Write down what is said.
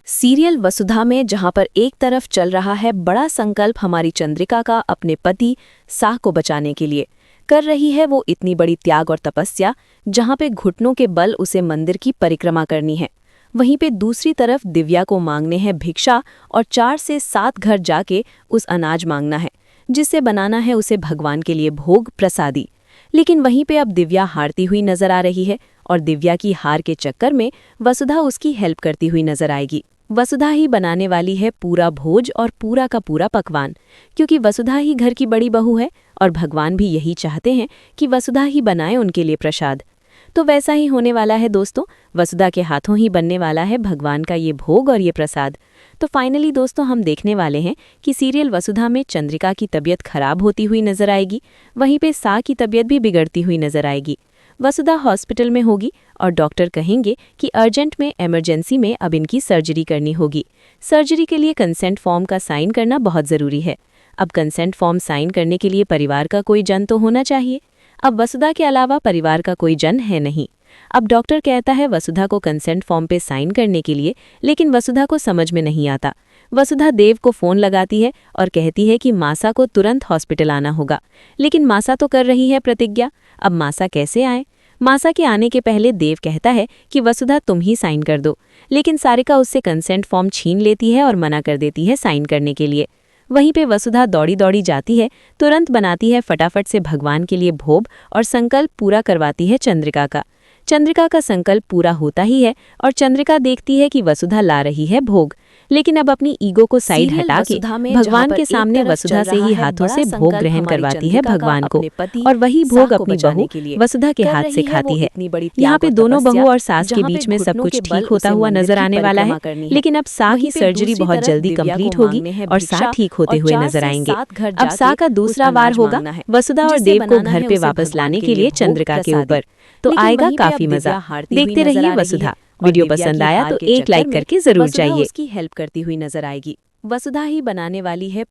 Serial वसुधा में जहां पर एक तरफ चल रहा है बड़ा संकल्प हमारी चंद्रिका का अपने पति साह को बचाने के लिए, कर रही है वो इतनी बड़ी त्याग और तपस्या जहां पे घुटनों के बल उसे मंदिर की परिक्रमा करनी है। वहीं पे दूसरी तरफ दिव्या को मांगने हैं भिक्षा और 4 से 7 घर जाके उस अनाज मांगना है जिससे बनाना है उसे भगवान के लिए भोग प्रसादी। लेकिन वहीं पे अब दिव्या हारती हुई नजर आ रही है और दिव्या की हार के चक्कर में वसुधा उसकी हेल्प करती हुई नजर आएगी। वसुधा ही बनाने वाली है पूरा भोज और पूरा का पूरा पकवान, क्योंकि वसुधा ही घर की बड़ी बहू है और भगवान भी यही चाहते हैं कि वसुधा ही बनाए उनके लिए प्रसाद। तो वैसा ही होने वाला है दोस्तों, वसुधा के हाथों ही बनने वाला है भगवान का ये भोग और ये प्रसाद। तो फाइनली दोस्तों हम देखने वाले हैं कि सीरियल वसुधा में चंद्रिका की तबीयत खराब होती हुई नजर आएगी, वहीं पे सा की तबीयत भी बिगड़ती हुई नजर आएगी। वसुधा हॉस्पिटल में होगी और डॉक्टर कहेंगे कि अर्जेंट में इमरजेंसी में अब इनकी सर्जरी करनी होगी। सर्जरी के लिए कंसेंट फॉर्म का साइन करना बहुत ज़रूरी है। अब कंसेंट फॉर्म साइन करने के लिए परिवार का कोई जन तो होना चाहिए। अब वसुधा के अलावा परिवार का कोई जन है नहीं। अब डॉक्टर कहता है वसुधा को कंसेंट फॉर्म पे साइन करने के लिए, लेकिन वसुधा को समझ में नहीं आता। वसुधा देव को फ़ोन लगाती है और कहती है कि मासा को तुरंत हॉस्पिटल आना होगा, लेकिन मासा तो कर रही है प्रतिज्ञा। अब मासा कैसे आए? मासा के आने के पहले देव कहता है कि वसुधा तुम ही साइन कर दो, लेकिन सारिका उससे कंसेंट फॉर्म छीन लेती है और मना कर देती है साइन करने के लिए। वहीं पे वसुधा दौड़ी दौड़ी जाती है, तुरंत बनाती है फटाफट से भगवान के लिए भोग और संकल्प पूरा करवाती है चंद्रिका का। चंद्रिका का संकल्प पूरा होता ही है और चंद्रिका देखती है कि वसुधा ला रही है भोग, लेकिन अब अपनी ईगो को साइड हटा के भगवान के सामने वसुधा से ही हाथों से भोग ग्रहण करवाती है भगवान को, और वही भोग अपनी बहू वसुधा के हाथ से खाती है। यहाँ पे दोनों बहू और सास के बीच में सब कुछ ठीक होता हुआ नजर आने वाला है, लेकिन अब सा की सर्जरी बहुत जल्दी कंप्लीट होगी और सा ठीक होते हुए नजर आएंगे। अब सा का दूसरा वार होगा वसुधा और देव को घर पे वापस लाने के लिए चंद्रिका के ऊपर। तो आएगा काफी मजा। देखते रहिए वसुधा। वीडियो पसंद आया तो एक लाइक करके जरूर जाइए। उसकी हेल्प करती हुई नजर आएगी। वसुधा ही बनाने वाली है